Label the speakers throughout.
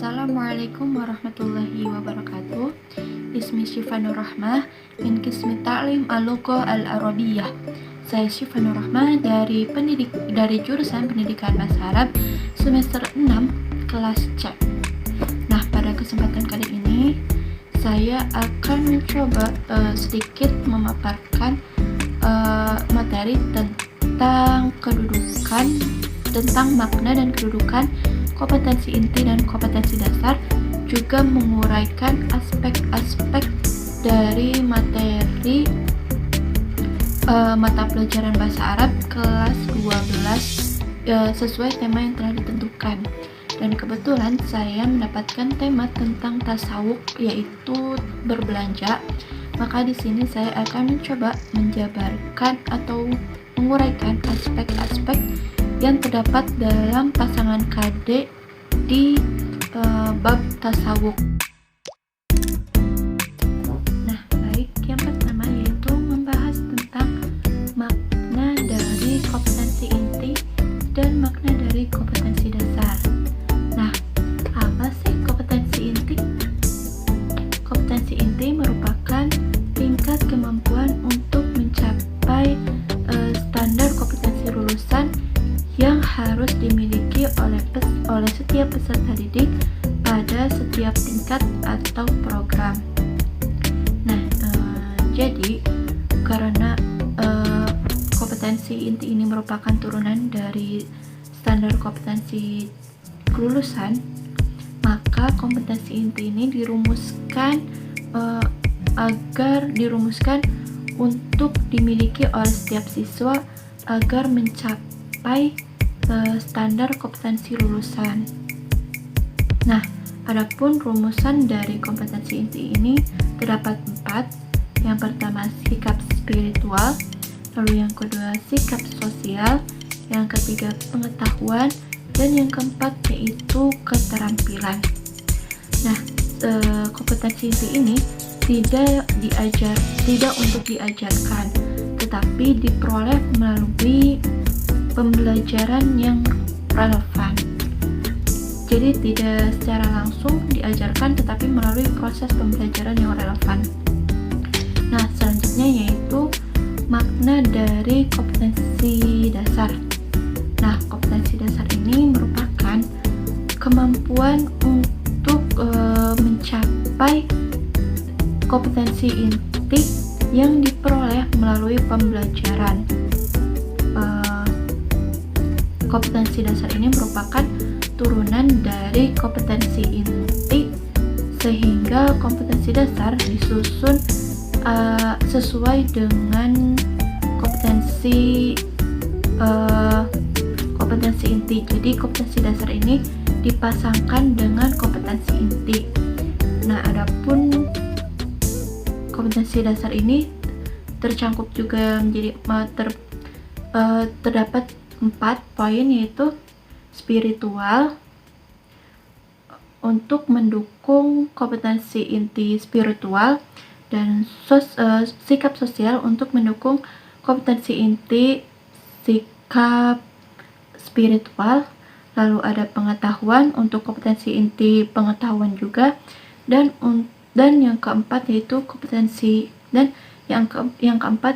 Speaker 1: Assalamualaikum warahmatullahi wabarakatuh. Ismi Syifa Nur Rahmah min Qismi Ta'lim Al-Lughah Al-Arabiyyah. Saya Syifa Nur Rahmah dari jurusan Pendidikan Bahasa Arab semester 6 kelas C. Nah, pada kesempatan kali ini saya akan mencoba sedikit memaparkan materi tentang makna dan kedudukan kompetensi inti dan kompetensi dasar, juga menguraikan aspek-aspek dari materi mata pelajaran bahasa Arab kelas 12 sesuai tema yang telah ditentukan. Dan kebetulan saya mendapatkan tema tentang tasawuf, yaitu berbelanja. Maka di sini saya akan mencoba menjabarkan atau menguraikan aspek-aspek yang terdapat dalam pasangan KD di bab tasawuf. Nah, baik, yang pertama yaitu membahas tentang makna dari kompetensi inti dan makna dari kompetensi dasar. Nah, apa sih kompetensi inti? Kompetensi inti merupakan tingkat kemampuan untuk mencapai standar kompetensi lulusan yang harus dimiliki oleh setiap peserta didik pada setiap tingkat atau program. Nah, jadi karena kompetensi inti ini merupakan turunan dari standar kompetensi kelulusan, maka kompetensi inti ini dirumuskan untuk dimiliki oleh setiap siswa agar mencapai standar kompetensi lulusan. Nah, adapun rumusan dari kompetensi inti ini terdapat 4. Yang pertama sikap spiritual, lalu yang kedua sikap sosial, yang ketiga pengetahuan, dan yang keempat yaitu keterampilan. Nah, kompetensi inti ini tidak untuk diajarkan, tetapi diperoleh melalui pembelajaran yang relevan. Jadi tidak secara langsung diajarkan, tetapi melalui proses pembelajaran yang relevan. Nah, selanjutnya yaitu makna dari kompetensi dasar. Nah, kompetensi dasar ini merupakan kemampuan untuk mencapai kompetensi inti yang diperoleh melalui pembelajaran. Kompetensi dasar ini merupakan turunan dari kompetensi inti, sehingga kompetensi dasar disusun sesuai dengan kompetensi inti. Jadi kompetensi dasar ini dipasangkan dengan kompetensi inti. Nah, adapun kompetensi dasar ini tercangkup juga menjadi terdapat 4 poin, yaitu spiritual untuk mendukung kompetensi inti spiritual, dan sikap sosial untuk mendukung kompetensi inti sikap spiritual, lalu ada pengetahuan untuk kompetensi inti pengetahuan juga, dan yang keempat yaitu keempat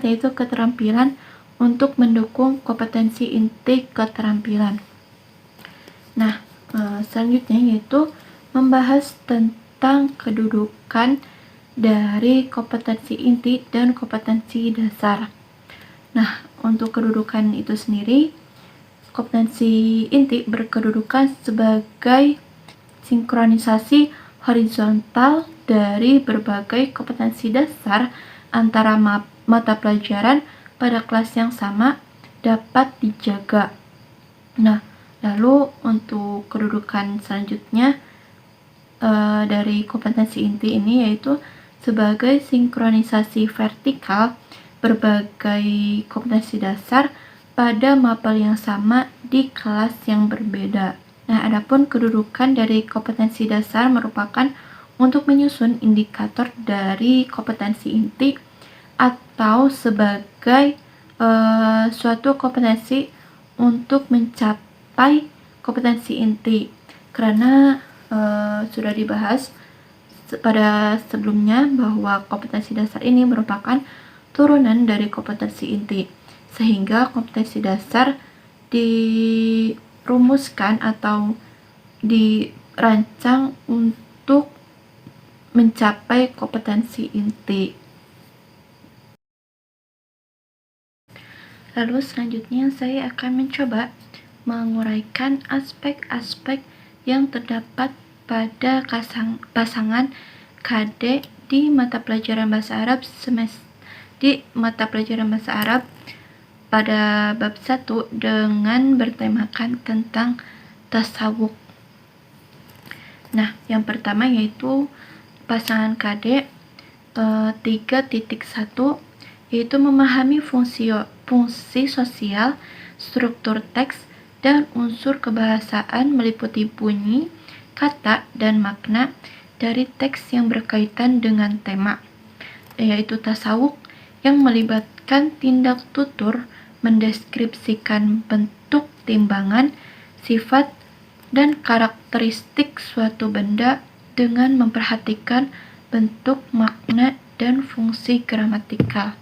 Speaker 1: yaitu keterampilan untuk mendukung kompetensi inti keterampilan. Nah, selanjutnya yaitu membahas tentang kedudukan dari kompetensi inti dan kompetensi dasar. Nah, untuk kedudukan itu sendiri, kompetensi inti berkedudukan sebagai sinkronisasi horizontal dari berbagai kompetensi dasar antara mata pelajaran pada kelas yang sama dapat dijaga. Nah, lalu untuk kedudukan selanjutnya dari kompetensi inti ini yaitu sebagai sinkronisasi vertikal berbagai kompetensi dasar pada mapel yang sama di kelas yang berbeda. Nah, adapun kedudukan dari kompetensi dasar merupakan untuk menyusun indikator dari kompetensi inti atau sebagai suatu kompetensi untuk mencapai kompetensi inti. Karena sudah dibahas pada sebelumnya bahwa kompetensi dasar ini merupakan turunan dari kompetensi inti, sehingga kompetensi dasar dirumuskan atau dirancang untuk mencapai kompetensi inti. Lalu selanjutnya saya akan mencoba menguraikan aspek-aspek yang terdapat pada pasangan KD di mata pelajaran bahasa Arab pada bab 1 dengan bertemakan tentang tasawuf. Nah, yang pertama yaitu pasangan KD 3.1 yaitu memahami fungsi sosial, struktur teks, dan unsur kebahasaan meliputi bunyi, kata, dan makna dari teks yang berkaitan dengan tema, yaitu tasawuf yang melibatkan tindak tutur mendeskripsikan bentuk timbangan, sifat, dan karakteristik suatu benda dengan memperhatikan bentuk, makna, dan fungsi gramatikal.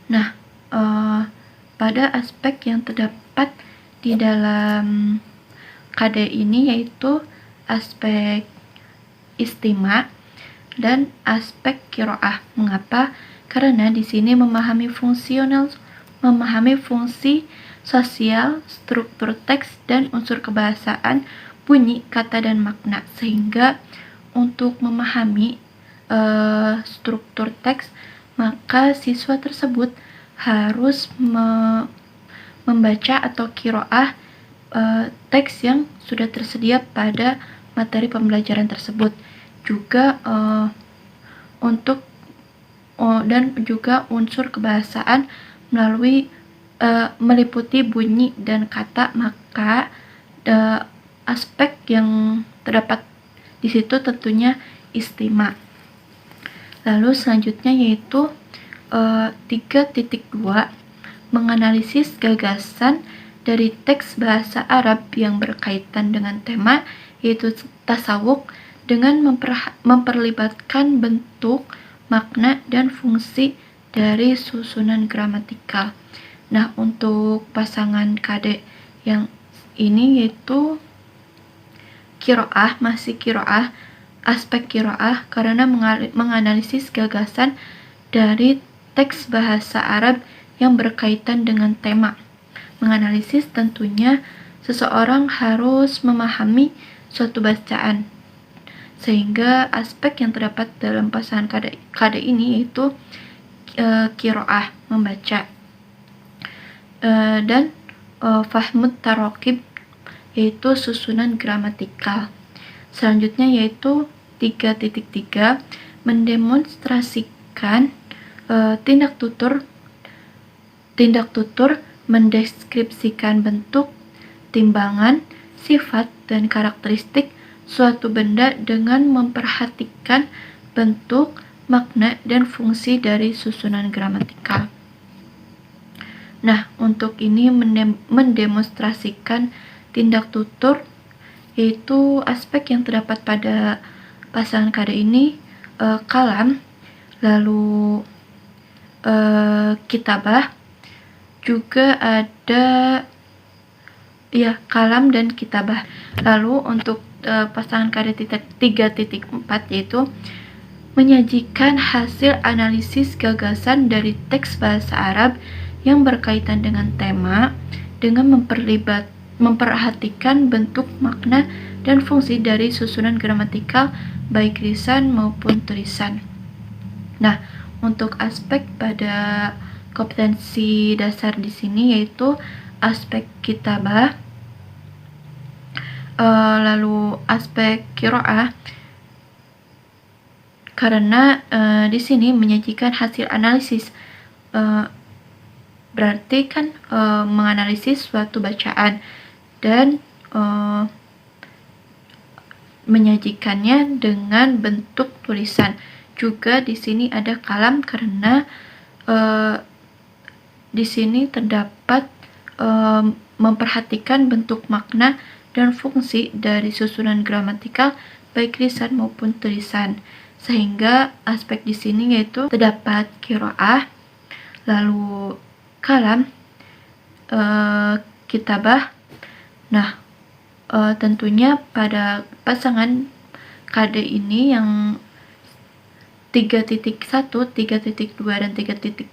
Speaker 1: Nah, pada aspek yang terdapat di dalam KD ini yaitu aspek istima dan aspek qiraah. Mengapa? Karena di sini memahami fungsi sosial, struktur teks, dan unsur kebahasaan, bunyi, kata, dan makna. Sehingga untuk memahami struktur teks, maka siswa tersebut harus membaca atau qiraah teks yang sudah tersedia pada materi pembelajaran tersebut. Juga dan juga unsur kebahasaan melalui meliputi bunyi dan kata, maka aspek yang terdapat di situ tentunya istima. Lalu selanjutnya yaitu 3.2 menganalisis gagasan dari teks bahasa Arab yang berkaitan dengan tema, yaitu tasawuf, dengan memperlibatkan bentuk, makna, dan fungsi dari susunan gramatikal. Nah, untuk pasangan KD yang ini yaitu masih qiraah, aspek qiraah karena menganalisis gagasan dari teks bahasa Arab yang berkaitan dengan tema. Menganalisis tentunya seseorang harus memahami suatu bacaan, sehingga aspek yang terdapat dalam pasangan KD ini yaitu qiraah, membaca, dan fahmut tarokib, yaitu susunan gramatikal. Selanjutnya yaitu 3.3 mendemonstrasikan tindak tutur mendeskripsikan bentuk, timbangan, sifat, dan karakteristik suatu benda dengan memperhatikan bentuk, makna, dan fungsi dari susunan gramatikal. Nah, untuk ini mendemonstrasikan tindak tutur yaitu aspek yang terdapat pada pasangan KD ini kalam, lalu kitabah, juga ada kalam dan kitabah. Lalu untuk pasangan KD 3.4 yaitu menyajikan hasil analisis gagasan dari teks bahasa Arab yang berkaitan dengan tema dengan memperhatikan bentuk, makna, dan fungsi dari susunan gramatikal baik lisan maupun tulisan. Nah, untuk aspek pada kompetensi dasar di sini yaitu aspek kitabah, lalu aspek qiraah karena di sini menyajikan hasil analisis, berarti kan menganalisis suatu bacaan dan menyajikannya dengan bentuk tulisan. Juga di sini ada kalam karena di sini terdapat memperhatikan bentuk, makna, dan fungsi dari susunan gramatikal baik lisan maupun tulisan. Sehingga aspek di sini yaitu terdapat qiraah, lalu kalam, kitabah. Nah, tentunya pada pasangan KD ini yang 3.1, 3.2 dan 3.2,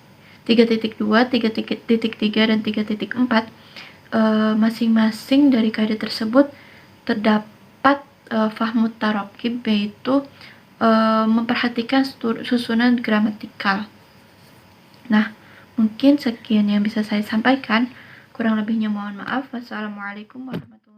Speaker 1: 3.3 dan 3.4, masing-masing dari KD tersebut terdapat fahmu tarokib, yaitu memperhatikan susunan gramatikal. Nah, mungkin sekian yang bisa saya sampaikan. Kurang lebihnya mohon maaf. Wassalamualaikum warahmatullahi wabarakatuh.